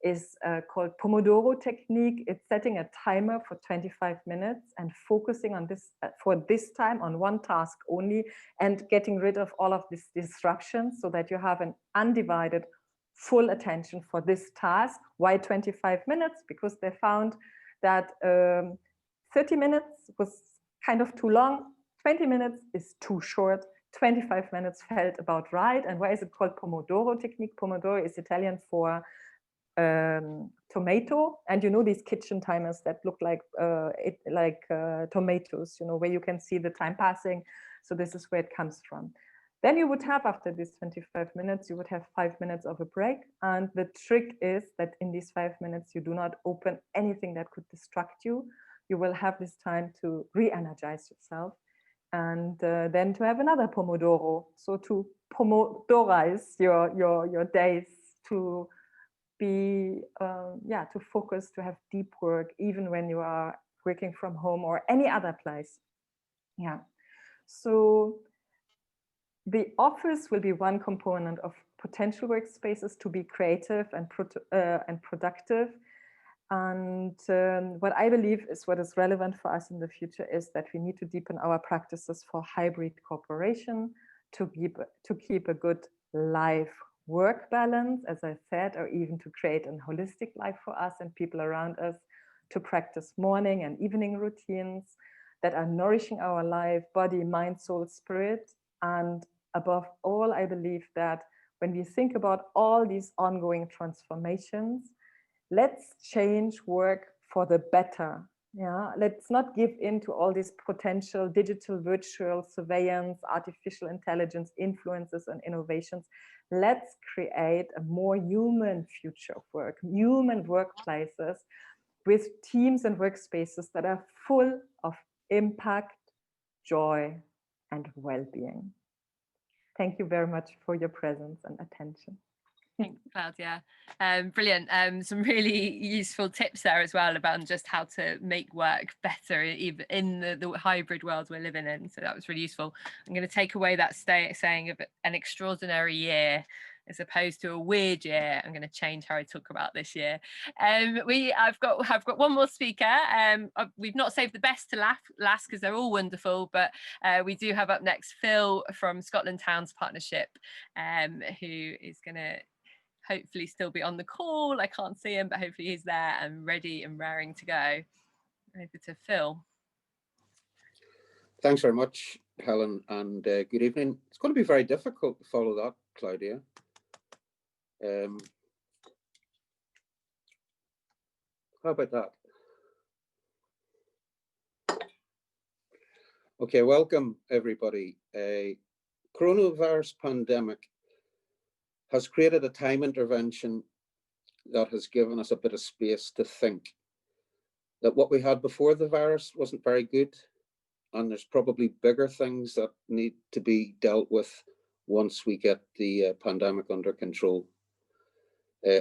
is called Pomodoro technique. It's setting a timer for 25 minutes and focusing on this for this time on one task only, and getting rid of all of these disruptions so that you have an undivided full attention for this task. Why 25 minutes? Because they found that 30 minutes was kind of too long, 20 minutes is too short, 25 minutes felt about right. And why is it called Pomodoro technique? Pomodoro is Italian for tomato, and you know these kitchen timers that look like tomatoes, you know, where you can see the time passing. So this is where it comes from. Then you would have, after these 25 minutes, you would have 5 minutes of a break. And the trick is that in these 5 minutes, you do not open anything that could distract you. You will have this time to re-energize yourself, and then to have another Pomodoro. So to pomodorize your days, to be to focus, to have deep work, even when you are working from home or any other place. Yeah. So the office will be one component of potential workspaces to be creative and productive. And what I believe is what is relevant for us in the future is that we need to deepen our practices for hybrid cooperation, to keep a good life-work balance, as I said, or even to create a holistic life for us and people around us, to practice morning and evening routines that are nourishing our life, body, mind, soul, spirit. And above all, I believe that when we think about all these ongoing transformations, let's change work for the better. Yeah, let's not give in to all these potential digital, virtual surveillance, artificial intelligence influences and innovations. Let's create a more human future of work, human workplaces with teams and workspaces that are full of impact, joy, and well-being. Thank you very much for your presence and attention. Thanks, Claudia. Brilliant. Some really useful tips there as well about just how to make work better even in the hybrid world we're living in. So that was really useful. I'm going to take away that saying of an extraordinary year as opposed to a weird year. I'm going to change how I talk about this year. I've got one more speaker. We've not saved the best to last because they're all wonderful, but we do have up next Phil from Scotland Towns Partnership, who is going to hopefully still be on the call. I can't see him, but hopefully he's there and ready and raring to go. Over to Phil. Thanks very much, Helen, and good evening. It's going to be very difficult to follow that, Claudia. How about that? Okay, welcome everybody. Coronavirus pandemic has created a time intervention that has given us a bit of space to think that what we had before the virus wasn't very good, and there's probably bigger things that need to be dealt with once we get the pandemic under control.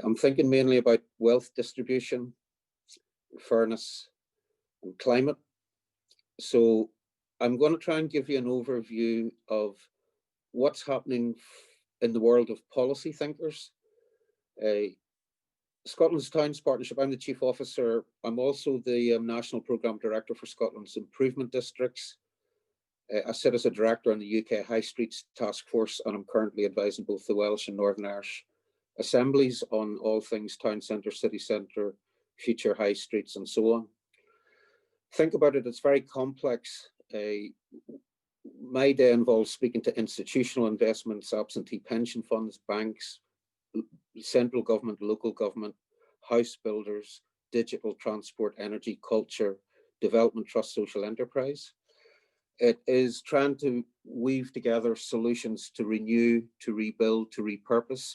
I'm thinking mainly about wealth distribution, fairness, and climate. So I'm going to try and give you an overview of what's happening in the world of policy thinkers. Scotland's Towns Partnership, I'm the Chief Officer. I'm also the National Programme Director for Scotland's Improvement Districts. I sit as a director on the UK High Streets Task Force, and I'm currently advising both the Welsh and Northern Irish assemblies on all things town centre, city centre, future high streets, and so on. Think about it, it's very complex. My day involves speaking to institutional investments, absentee pension funds, banks, central government, local government, house builders, digital, transport, energy, culture, development trust, social enterprise. It is trying to weave together solutions to renew, to rebuild, to repurpose.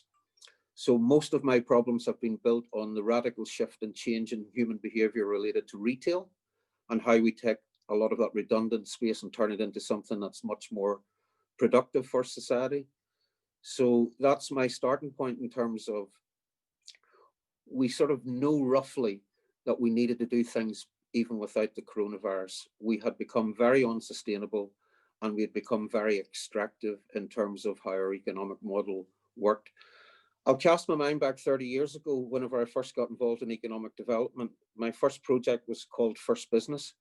So most of my problems have been built on the radical shift and change in human behavior related to retail and how we take a lot of that redundant space and turn it into something that's much more productive for society. So that's my starting point in terms of, we sort of know roughly that we needed to do things even without the coronavirus. We had become very unsustainable and we had become very extractive in terms of how our economic model worked. I'll cast my mind back 30 years ago, whenever I first got involved in economic development. My first project was called First Business.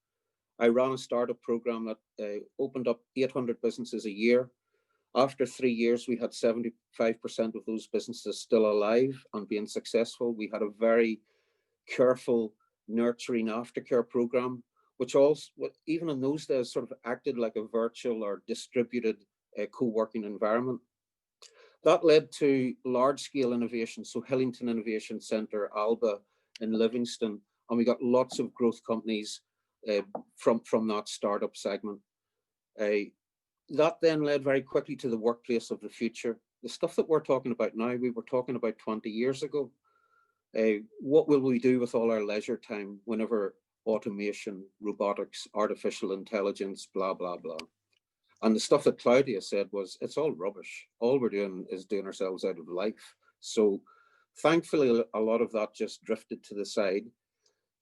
I ran a startup program that opened up 800 businesses a year. After 3 years, we had 75% of those businesses still alive and being successful. We had a very careful, nurturing aftercare program, which also, even in those days, sort of acted like a virtual or distributed co-working environment. That led to large-scale innovation, so Hillington Innovation Centre, Alba in Livingston, and we got lots of growth companies from that startup segment. That then led very quickly to the workplace of the future. The stuff that we're talking about now, we were talking about 20 years ago. What will we do with all our leisure time whenever automation, robotics, artificial intelligence, blah, blah, blah. And the stuff that Claudia said was, it's all rubbish. All we're doing is doing ourselves out of life. So thankfully, a lot of that just drifted to the side.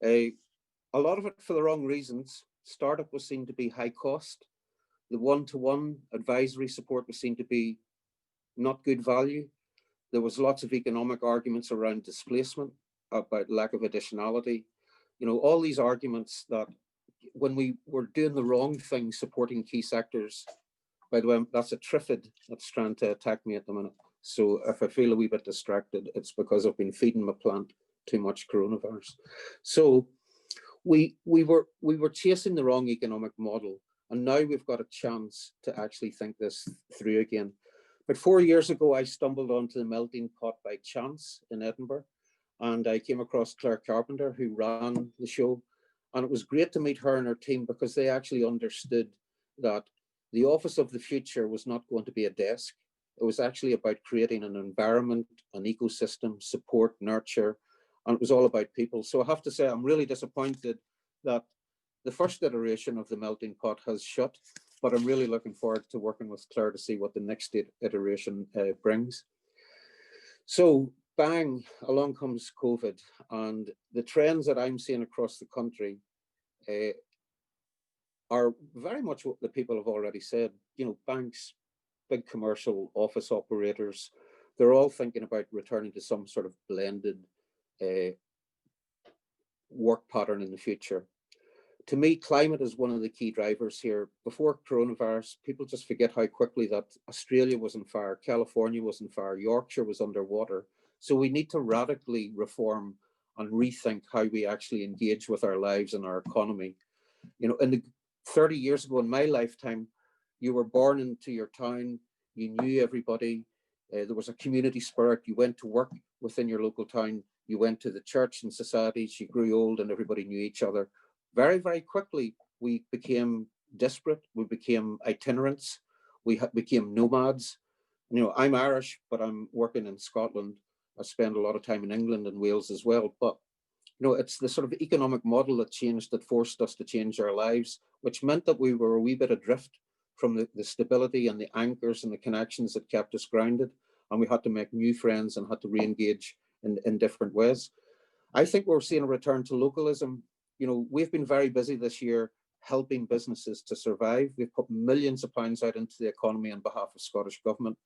A lot of it for the wrong reasons. Startup was seen to be high cost. The one-to-one advisory support was seen to be not good value. There was lots of economic arguments around displacement, about lack of additionality. You know, all these arguments that when we were doing the wrong thing, supporting key sectors. By the way, that's a triffid that's trying to attack me at the minute. So if I feel a wee bit distracted, it's because I've been feeding my plant too much coronavirus. So we were chasing the wrong economic model, and now we've got a chance to actually think this through again. But 4 years ago, I stumbled onto the Melting Pot by chance in Edinburgh, and I came across Claire Carpenter, who ran the show. And it was great to meet her and her team, because they actually understood that the office of the future was not going to be a desk. It was actually about creating an environment, an ecosystem, support, nurture, and it was all about people. So I have to say, I'm really disappointed that the first iteration of the Melting Pot has shut, but I'm really looking forward to working with Claire to see what the next iteration brings. So bang, along comes COVID, and the trends that I'm seeing across the country are very much what the people have already said. You know, banks, big commercial office operators, they're all thinking about returning to some sort of blended work pattern in the future. To me, climate is one of the key drivers here. Before coronavirus, people just forget how quickly that Australia was on fire, California was on fire, Yorkshire was underwater. So we need to radically reform and rethink how we actually engage with our lives and our economy. You know, in the 30 years ago in my lifetime, you were born into your town, you knew everybody, there was a community spirit, you went to work within your local town, you went to the church and societies, you grew old and everybody knew each other. Very, very quickly, we became disparate, we became itinerants, we became nomads. You know, I'm Irish, but I'm working in Scotland. I spend a lot of time in England and Wales as well. But, you know, it's the sort of economic model that changed, that forced us to change our lives, which meant that we were a wee bit adrift from the stability and the anchors and the connections that kept us grounded. And we had to make new friends and had to re-engage in different ways. I think we're seeing a return to localism. You know, we've been very busy this year helping businesses to survive. We've put millions of pounds out into the economy on behalf of Scottish Government,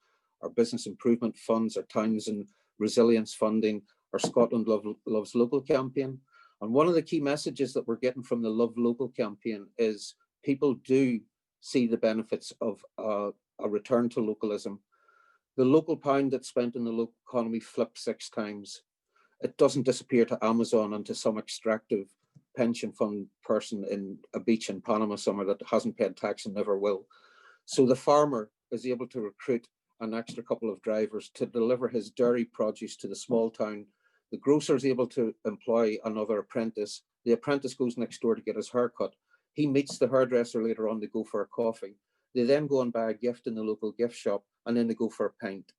our business improvement funds, our towns and resilience funding, our Scotland Loves Local campaign. And one of the key messages that we're getting from the Love Local campaign is people do see the benefits of a return to localism. The local pound that's spent in the local economy flipped 6 times. It doesn't disappear to Amazon and to some extractive pension fund person in a beach in Panama somewhere that hasn't paid tax and never will. So the farmer is able to recruit an extra couple of drivers to deliver his dairy produce to the small town. The grocer is able to employ another apprentice. The apprentice goes next door to get his haircut. He meets the hairdresser later on to go for a coffee. They then go and buy a gift in the local gift shop, and then they go for a pint.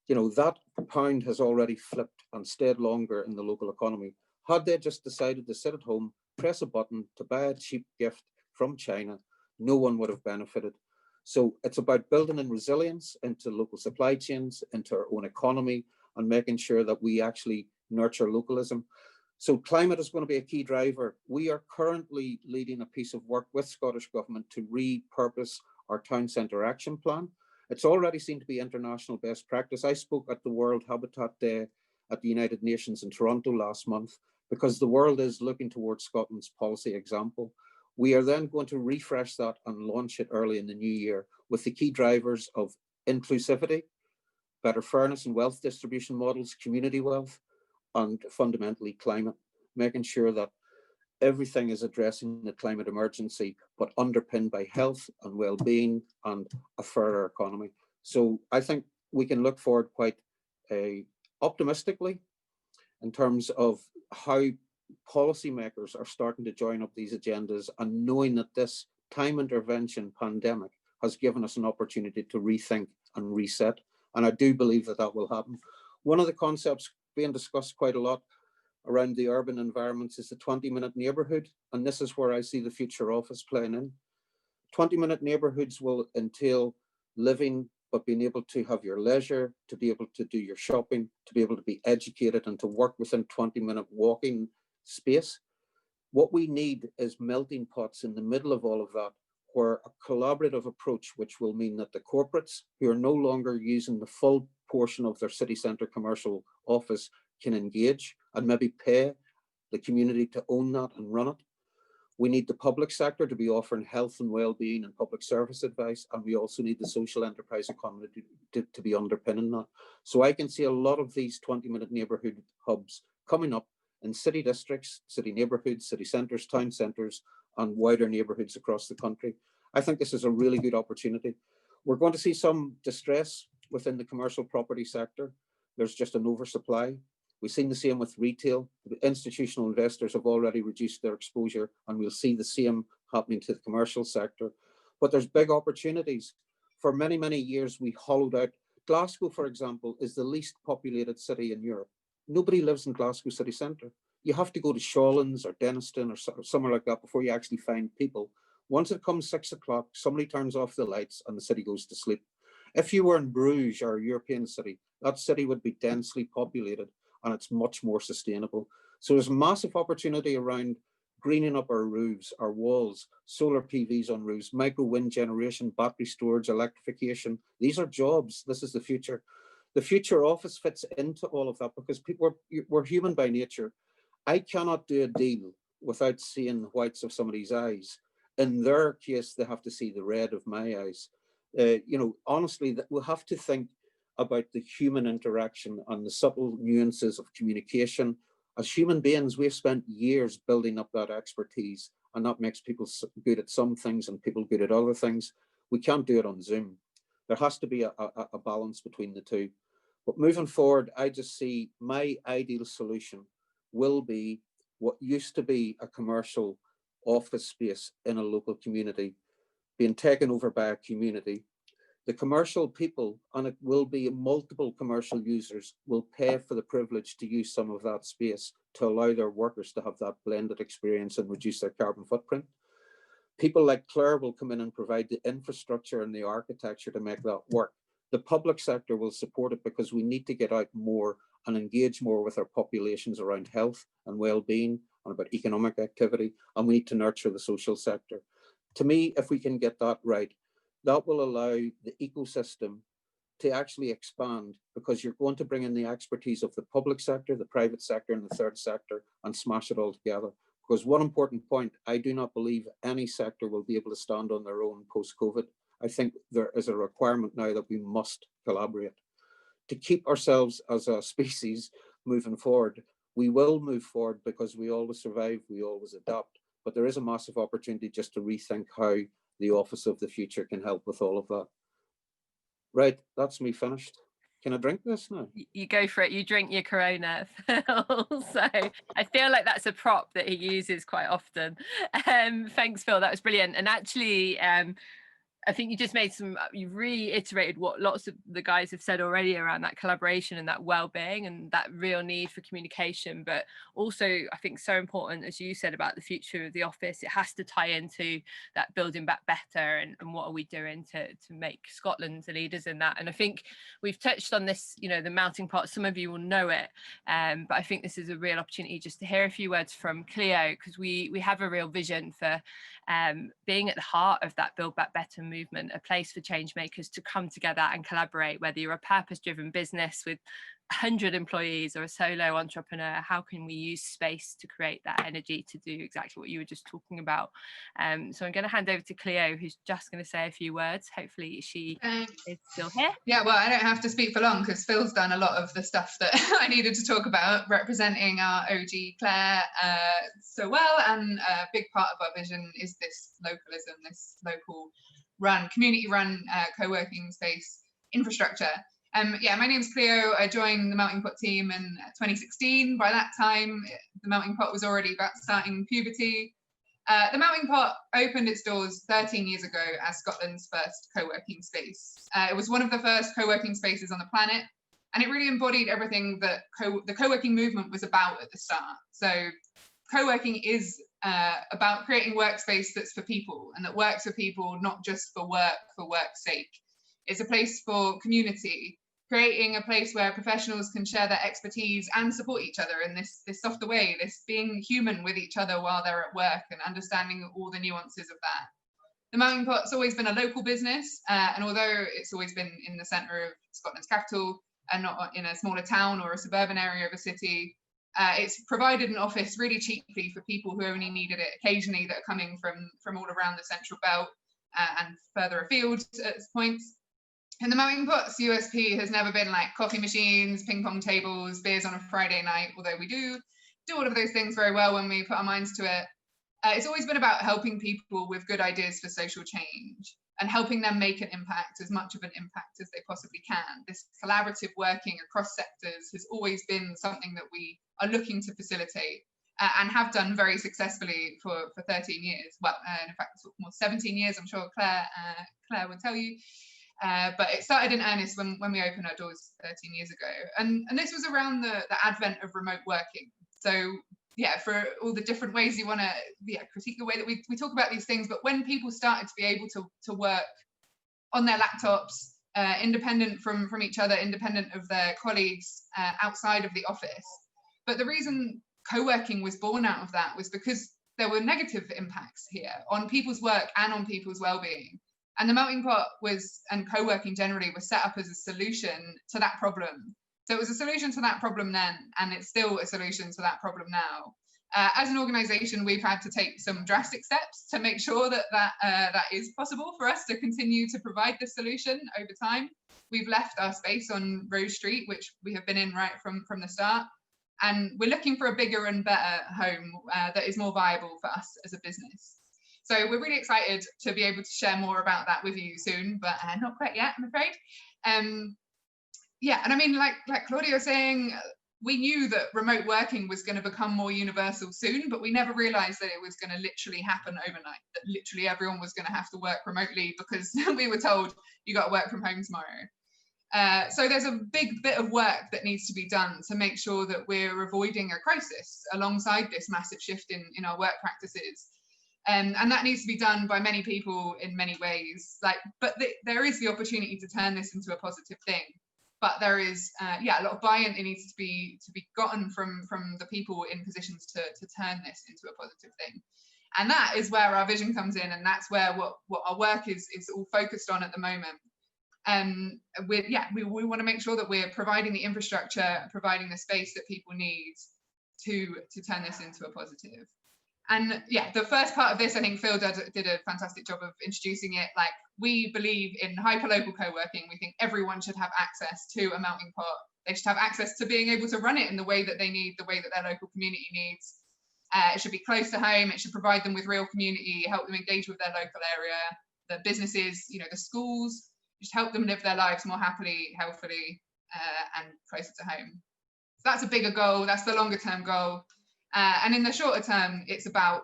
You know, that pound has already flipped and stayed longer in the local economy. Had they just decided to sit at home, press a button to buy a cheap gift from China, no one would have benefited. So it's about building in resilience into local supply chains, into our own economy, and making sure that we actually nurture localism. So climate is going to be a key driver. We are currently leading a piece of work with Scottish Government to repurpose our town centre action plan. It's already seen to be international best practice. I spoke at the World Habitat Day at the United Nations in Toronto last month because the world is looking towards Scotland's policy example. We are then going to refresh that and launch it early in the new year with the key drivers of inclusivity, better fairness and wealth distribution models, community wealth, and fundamentally climate, making sure that everything is addressing the climate emergency, but underpinned by health and well-being and a fairer economy. So I think we can look forward quite optimistically in terms of how policymakers are starting to join up these agendas and knowing that this time intervention pandemic has given us an opportunity to rethink and reset. And I do believe that that will happen. One of the concepts being discussed quite a lot around the urban environments is the 20-minute neighbourhood. And this is where I see the future office playing in. 20-minute neighbourhoods will entail living, but being able to have your leisure, to be able to do your shopping, to be able to be educated and to work within 20-minute walking space. What we need is melting pots in the middle of all of that, where a collaborative approach, which will mean that the corporates who are no longer using the full portion of their city centre commercial office can engage and maybe pay the community to own that and run it. We need the public sector to be offering health and well-being and public service advice, and we also need the social enterprise economy to be underpinning that. So I can see a lot of these 20-minute neighbourhood hubs coming up in city districts, city neighbourhoods, city centres, town centres, and wider neighbourhoods across the country. I think this is a really good opportunity. We're going to see some distress within the commercial property sector. There's just an oversupply. We've seen the same with retail. The institutional investors have already reduced their exposure, and we'll see the same happening to the commercial sector. But there's big opportunities. For many, many years, we hollowed out. Glasgow, for example, is the least populated city in Europe. Nobody lives in Glasgow city centre. You have to go to Shawlands or Denniston or somewhere like that before you actually find people. Once it comes 6 o'clock, somebody turns off the lights and the city goes to sleep. If you were in Bruges or a European city, that city would be densely populated and it's much more sustainable. So there's a massive opportunity around greening up our roofs, our walls, solar PVs on roofs, micro wind generation, battery storage, electrification. These are jobs. This is the future. The future office fits into all of that because we're human by nature. I cannot do a deal without seeing the whites of somebody's eyes. In their case, they have to see the red of my eyes. Honestly, that we'll have to think about the human interaction and the subtle nuances of communication. As human beings, we've spent years building up that expertise, and that makes people good at some things and people good at other things. We can't do it on Zoom. There has to be a balance between the two. But moving forward, I just see my ideal solution will be what used to be a commercial office space in a local community being taken over by a community. The commercial people, and it will be multiple commercial users, will pay for the privilege to use some of that space to allow their workers to have that blended experience and reduce their carbon footprint. People like Claire will come in and provide the infrastructure and the architecture to make that work. The public sector will support it because we need to get out more and engage more with our populations around health and well-being and about economic activity, and we need to nurture the social sector. To me, if we can get that right, that will allow the ecosystem to actually expand, because you're going to bring in the expertise of the public sector, the private sector, and the third sector and smash it all together. Because one important point, I do not believe any sector will be able to stand on their own post-COVID. I think there is a requirement now that we must collaborate. To keep ourselves as a species moving forward, we will move forward because we always survive, we always adapt. But there is a massive opportunity just to rethink how the Office of the Future can help with all of that. Right, that's me finished. Can I drink this now? You go for it. You drink your Corona, Phil. So I feel like that's a prop that he uses quite often. Thanks, Phil. That was brilliant. And actually, I think you just made you reiterated what lots of the guys have said already around that collaboration and that well-being and that real need for communication. But also, I think so important, as you said, about the future of the office, it has to tie into that building back better and what are we doing to make Scotland the leaders in that. And I think we've touched on this, you know, the melting pot, some of you will know it, but I think this is a real opportunity just to hear a few words from Cleo, because we have a real vision for being at the heart of that Build Back Better movement, a place for change makers to come together and collaborate, whether you're a purpose-driven business with 100 employees or a solo entrepreneur. How can we use space to create that energy to do exactly what you were just talking about? So I'm going to hand over to Cleo, who's just going to say a few words. Hopefully she is still here. Yeah, well, I don't have to speak for long because Phil's done a lot of the stuff that I needed to talk about, representing our OG Claire so well. And a big part of our vision is this localism, this local run, community run co-working space infrastructure. Yeah, my name's Cleo. I joined the Melting Pot team in 2016. By that time, the Melting Pot was already about starting puberty. The Melting Pot opened its doors 13 years ago as Scotland's first co-working space. It was one of the first co-working spaces on the planet, and it really embodied everything that the co-working movement was about at the start. So co-working is about creating workspace that's for people, and that works for people, not just for work's sake. It's a place for community, creating a place where professionals can share their expertise and support each other in this softer way, this being human with each other while they're at work and understanding all the nuances of that. The Melting Pot's always been a local business, and although it's always been in the centre of Scotland's capital and not in a smaller town or a suburban area of a city, it's provided an office really cheaply for people who only needed it occasionally, that are coming from all around the central belt and further afield at points. And the Melting Pot's USP has never been like coffee machines, ping pong tables, beers on a Friday night, although we do all of those things very well when we put our minds to it. It's always been about helping people with good ideas for social change and helping them make an impact, as much of an impact as they possibly can. This collaborative working across sectors has always been something that we are looking to facilitate and have done very successfully for 13 years. Well, in fact, more 17 years, I'm sure Claire would tell you. But it started in earnest when we opened our doors 13 years ago. And this was around the advent of remote working. So yeah, for all the different ways you want to critique the way that we talk about these things, but when people started to be able to work on their laptops, independent from each other, independent of their colleagues outside of the office. But the reason co-working was born out of that was because there were negative impacts here on people's work and on people's well-being. And the Melting Pot and co-working generally was set up as a solution to that problem. So it was a solution to that problem then, and it's still a solution to that problem now. As an organisation, we've had to take some drastic steps to make sure that is possible for us to continue to provide this solution over time. We've left our space on Rose Street, which we have been in right from the start, and we're looking for a bigger and better home that is more viable for us as a business. So we're really excited to be able to share more about that with you soon, but not quite yet, I'm afraid. Yeah, and I mean, like Claudia was saying, we knew that remote working was going to become more universal soon, but we never realized that it was going to literally happen overnight, that literally everyone was going to have to work remotely because we were told you got to work from home tomorrow. So there's a big bit of work that needs to be done to make sure that we're avoiding a crisis alongside this massive shift in our work practices. And that needs to be done by many people in many ways. But there is the opportunity to turn this into a positive thing. But there is, a lot of buy-in that needs to be gotten from the people in positions to turn this into a positive thing. And that is where our vision comes in, and that's where what our work is all focused on at the moment. We want to make sure that we're providing the infrastructure, providing the space that people need to turn this into a positive. And yeah, the first part of this, I think Phil did a fantastic job of introducing it. Like, we believe in hyperlocal co-working. We think everyone should have access to a melting pot. They should have access to being able to run it in the way that they need, the way that their local community needs. It should be close to home. It should provide them with real community, help them engage with their local area, the businesses, the schools, just help them live their lives more happily, healthily, and closer to home. So that's a bigger goal. That's the longer term goal. And in the shorter term, it's about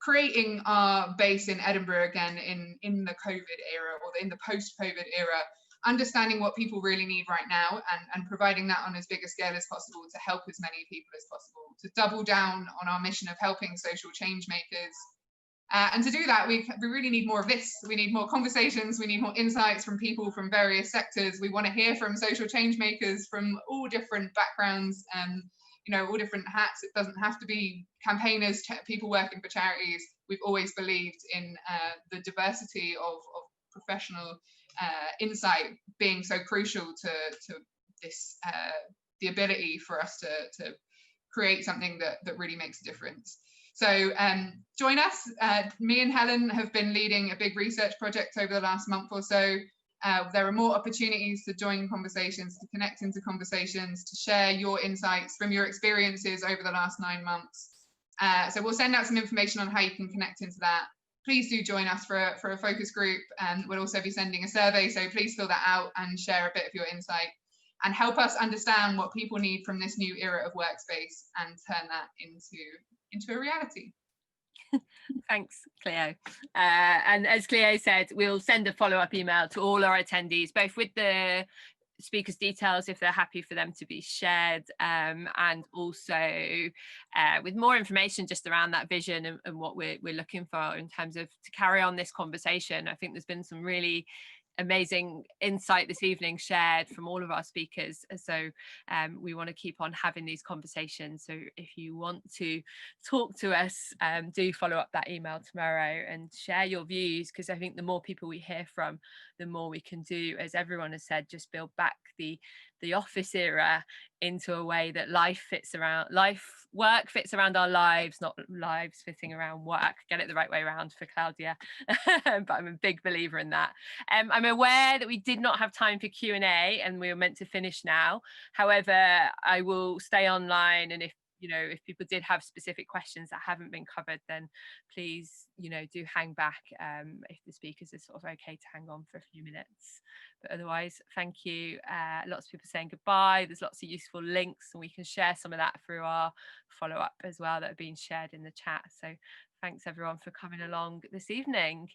creating our base in Edinburgh again in the COVID era, or in the post-COVID era, understanding what people really need right now, and providing that on as big a scale as possible to help as many people as possible, to double down on our mission of helping social change makers. And to do that, we really need more of this. We need more conversations. We need more insights from people from various sectors. We want to hear from social change makers from all different backgrounds, all different hats. It doesn't have to be campaigners, people working for charities. We've always believed in the diversity of professional insight being so crucial to this, the ability for us to create something that really makes a difference. So join us. Me and Helen have been leading a big research project over the last month or so. There are more opportunities to join conversations, to connect into conversations, to share your insights from your experiences over the last 9 months. So we'll send out some information on how you can connect into that. Please do join us for a focus group, and we'll also be sending a survey, so please fill that out and share a bit of your insight and help us understand what people need from this new era of workspace and turn that into a reality. Thanks, Cleo. And as Cleo said, we'll send a follow-up email to all our attendees, both with the speakers' details if they're happy for them to be shared, and also with more information just around that vision and what we're looking for in terms of to carry on this conversation. I think there's been some really amazing insight this evening shared from all of our speakers, so we want to keep on having these conversations. So if you want to talk to us, do follow up that email tomorrow and share your views, because I think the more people we hear from, the more we can do, as everyone has said, just build back the office era into a way that work fits around our lives, not lives fitting around work. Get it the right way around for Claudia. But I'm a big believer in that. I'm aware that we did not have time for Q&A and we were meant to finish now. However, I will stay online, and if people did have specific questions that haven't been covered, then please, do hang back if the speakers are sort of okay to hang on for a few minutes. But otherwise, thank you. Lots of people saying goodbye. There's lots of useful links, and we can share some of that through our follow-up as well that have been shared in the chat. So thanks everyone for coming along this evening.